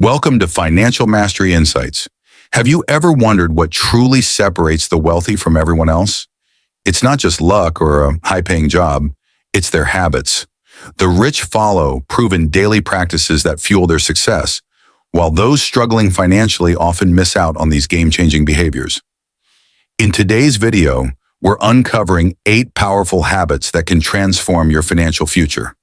Welcome to Financial Mastery Insights. Have you ever wondered what truly separates the wealthy from everyone else? It's not just luck or a high-paying job, it's their habits. The rich follow proven daily practices that fuel their success, while those struggling financially often miss out on these game-changing behaviors. In today's video, we're uncovering 8 powerful habits that can transform your financial future.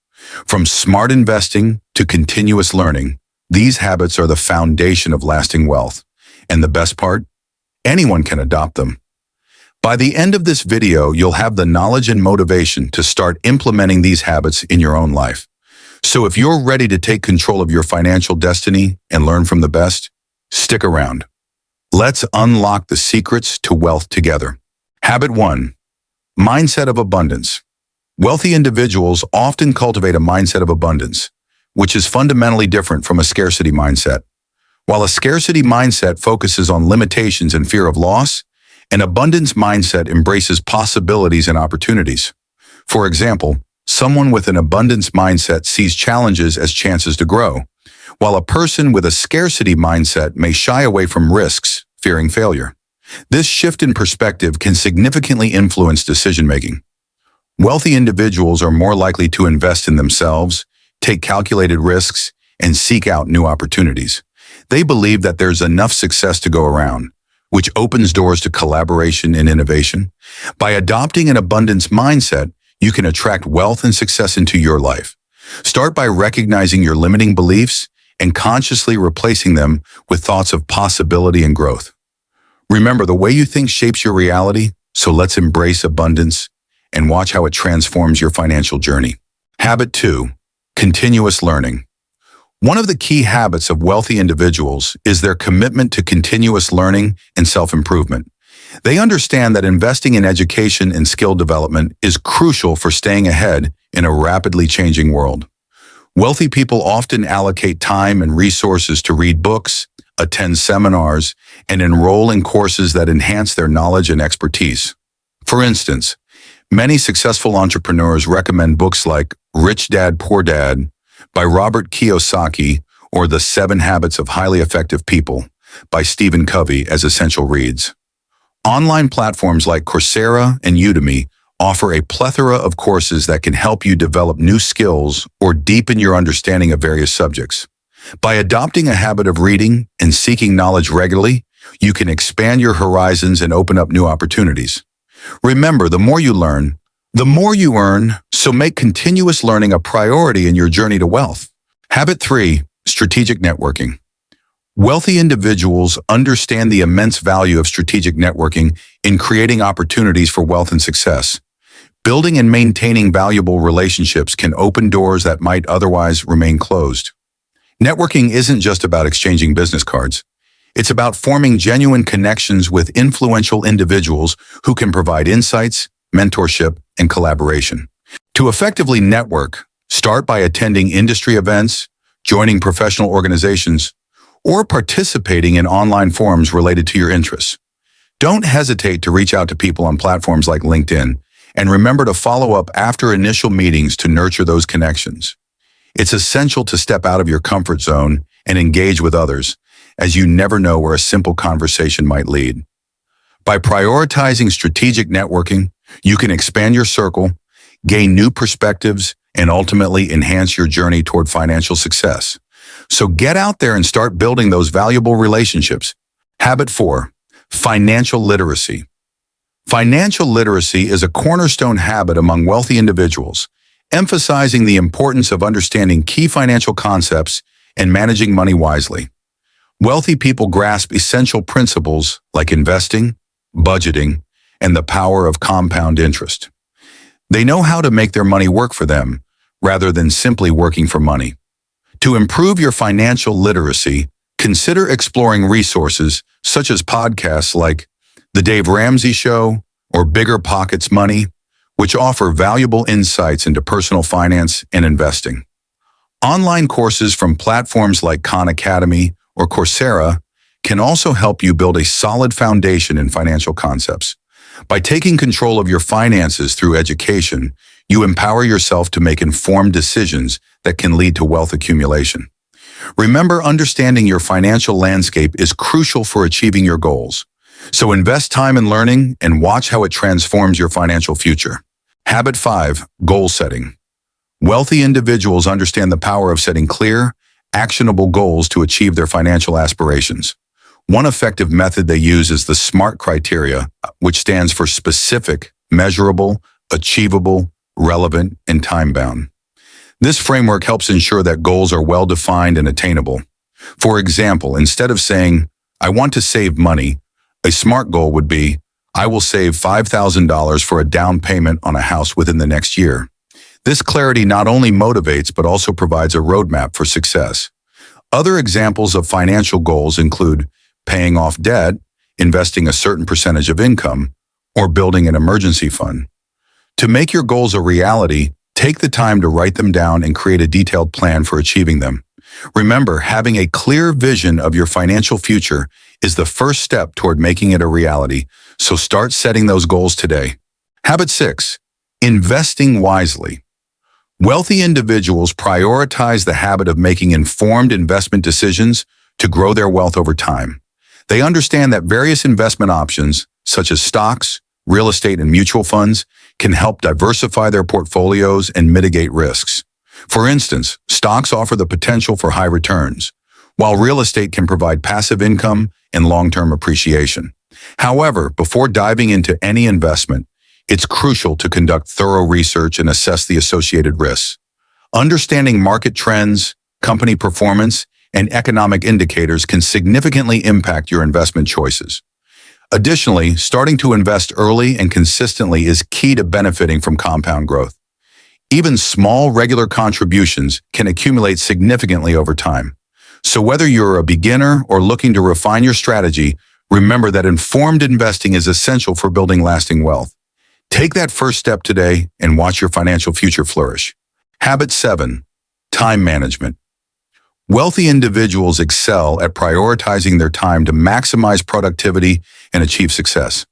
From smart investing to continuous learning, these habits are the foundation of lasting wealth. And the best part? Anyone can adopt them. By the end of this video, you'll have the knowledge and motivation to start implementing these habits in your own life. So if you're ready to take control of your financial destiny and learn from the best, stick around. Let's unlock the secrets to wealth together. Habit 1. Mindset of abundance. Wealthy individuals often cultivate a mindset of abundance, which is fundamentally different from a scarcity mindset. While a scarcity mindset focuses on limitations and fear of loss, an abundance mindset embraces possibilities and opportunities. For example, someone with an abundance mindset sees challenges as chances to grow, while a person with a scarcity mindset may shy away from risks, fearing failure. This shift in perspective can significantly influence decision-making. Wealthy individuals are more likely to invest in themselves, take calculated risks, and seek out new opportunities. They believe that there's enough success to go around, which opens doors to collaboration and innovation. By adopting an abundance mindset, you can attract wealth and success into your life. Start by recognizing your limiting beliefs and consciously replacing them with thoughts of possibility and growth. Remember, the way you think shapes your reality, so let's embrace abundance and watch how it transforms your financial journey. Habit 2. Continuous learning. One of the key habits of wealthy individuals is their commitment to continuous learning and self-improvement. They understand that investing in education and skill development is crucial for staying ahead in a rapidly changing world. Wealthy people often allocate time and resources to read books, attend seminars, and enroll in courses that enhance their knowledge and expertise. For instance, many successful entrepreneurs recommend books like Rich Dad, Poor Dad by Robert Kiyosaki or The 7 Habits of Highly Effective People by Stephen Covey as essential reads. Online platforms like Coursera and Udemy offer a plethora of courses that can help you develop new skills or deepen your understanding of various subjects. By adopting a habit of reading and seeking knowledge regularly, you can expand your horizons and open up new opportunities. Remember, the more you learn, the more you earn, so make continuous learning a priority in your journey to wealth. Habit 3. Strategic networking. Wealthy individuals understand the immense value of strategic networking in creating opportunities for wealth and success. Building and maintaining valuable relationships can open doors that might otherwise remain closed. Networking isn't just about exchanging business cards. It's about forming genuine connections with influential individuals who can provide insights, mentorship, and collaboration. To effectively network, start by attending industry events, joining professional organizations, or participating in online forums related to your interests. Don't hesitate to reach out to people on platforms like LinkedIn, and remember to follow up after initial meetings to nurture those connections. It's essential to step out of your comfort zone and engage with others, as you never know where a simple conversation might lead. By prioritizing strategic networking, you can expand your circle, gain new perspectives, and ultimately enhance your journey toward financial success. So get out there and start building those valuable relationships. Habit 4. Financial literacy. Financial literacy is a cornerstone habit among wealthy individuals, emphasizing the importance of understanding key financial concepts and managing money wisely. Wealthy people grasp essential principles like investing, budgeting, and the power of compound interest. They know how to make their money work for them, rather than simply working for money. To improve your financial literacy, consider exploring resources such as podcasts like The Dave Ramsey Show or Bigger Pockets Money, which offer valuable insights into personal finance and investing. Online courses from platforms like Khan Academy or Coursera can also help you build a solid foundation in financial concepts. By taking control of your finances through education, you empower yourself to make informed decisions that can lead to wealth accumulation. Remember, understanding your financial landscape is crucial for achieving your goals. So invest time in learning and watch how it transforms your financial future. Habit 5. Goal setting. Wealthy individuals understand the power of setting clear, actionable goals to achieve their financial aspirations. One effective method they use is the SMART criteria, which stands for specific, measurable, achievable, relevant, and time-bound. This framework helps ensure that goals are well-defined and attainable. For example, instead of saying, "I want to save money," a SMART goal would be, "I will save $5,000 for a down payment on a house within the next year." This clarity not only motivates but also provides a roadmap for success. Other examples of financial goals include paying off debt, investing a certain percentage of income, or building an emergency fund. To make your goals a reality, take the time to write them down and create a detailed plan for achieving them. Remember, having a clear vision of your financial future is the first step toward making it a reality, so start setting those goals today. Habit 6. Investing wisely. Wealthy individuals prioritize the habit of making informed investment decisions to grow their wealth over time. They understand that various investment options, such as stocks, real estate, and mutual funds, can help diversify their portfolios and mitigate risks. For instance, stocks offer the potential for high returns, while real estate can provide passive income and long-term appreciation. However, before diving into any investment, it's crucial to conduct thorough research and assess the associated risks. Understanding market trends, company performance, and economic indicators can significantly impact your investment choices. Additionally, starting to invest early and consistently is key to benefiting from compound growth. Even small, regular contributions can accumulate significantly over time. So whether you're a beginner or looking to refine your strategy, remember that informed investing is essential for building lasting wealth. Take that first step today and watch your financial future flourish. Habit 7. Time management. Wealthy individuals excel at prioritizing their time to maximize productivity and achieve success.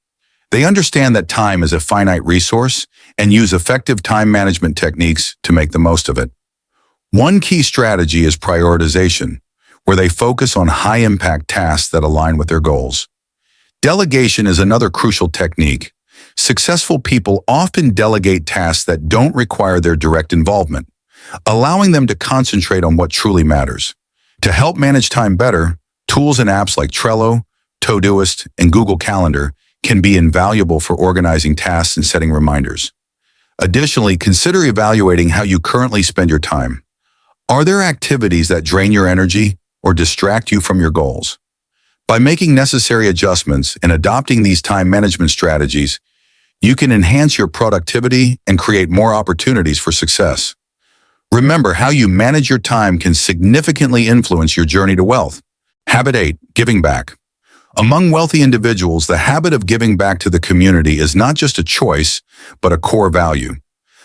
They understand that time is a finite resource and use effective time management techniques to make the most of it. One key strategy is prioritization, where they focus on high-impact tasks that align with their goals. Delegation is another crucial technique. Successful people often delegate tasks that don't require their direct involvement, allowing them to concentrate on what truly matters. To help manage time better, tools and apps like Trello, Todoist, and Google Calendar can be invaluable for organizing tasks and setting reminders. Additionally, consider evaluating how you currently spend your time. Are there activities that drain your energy or distract you from your goals? By making necessary adjustments and adopting these time management strategies, you can enhance your productivity and create more opportunities for success. Remember, how you manage your time can significantly influence your journey to wealth. Habit 8. Giving back. Among wealthy individuals, the habit of giving back to the community is not just a choice, but a core value.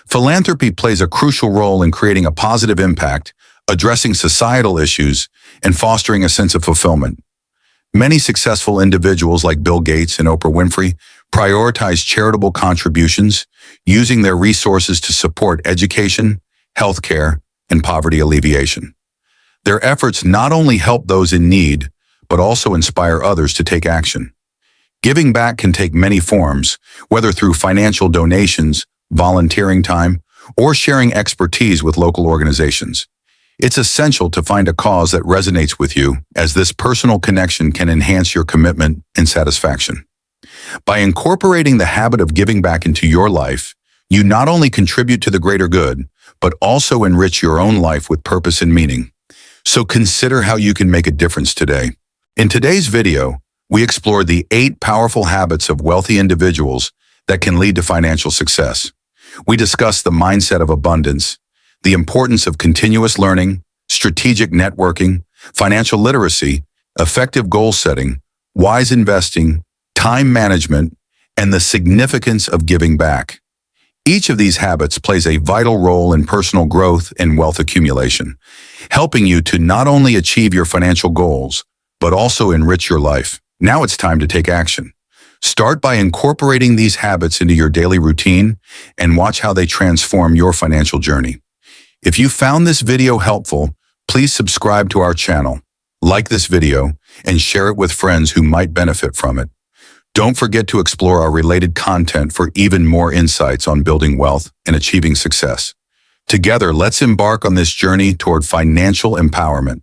Philanthropy plays a crucial role in creating a positive impact, addressing societal issues, and fostering a sense of fulfillment. Many successful individuals like Bill Gates and Oprah Winfrey prioritize charitable contributions, using their resources to support education, healthcare, and poverty alleviation. Their efforts not only help those in need, but also inspire others to take action. Giving back can take many forms, whether through financial donations, volunteering time, or sharing expertise with local organizations. It's essential to find a cause that resonates with you, as this personal connection can enhance your commitment and satisfaction. By incorporating the habit of giving back into your life, you not only contribute to the greater good, but also enrich your own life with purpose and meaning. So consider how you can make a difference today. In today's video, we explored the 8 powerful habits of wealthy individuals that can lead to financial success. We discussed the mindset of abundance, the importance of continuous learning, strategic networking, financial literacy, effective goal setting, wise investing, time management, and the significance of giving back. Each of these habits plays a vital role in personal growth and wealth accumulation, helping you to not only achieve your financial goals, but also enrich your life. Now it's time to take action. Start by incorporating these habits into your daily routine and watch how they transform your financial journey. If you found this video helpful, Please subscribe to our channel, like this video, and share it with friends who might benefit from it. Don't forget to explore our related content for even more insights on building wealth and achieving success. Together, let's embark on this journey toward financial empowerment.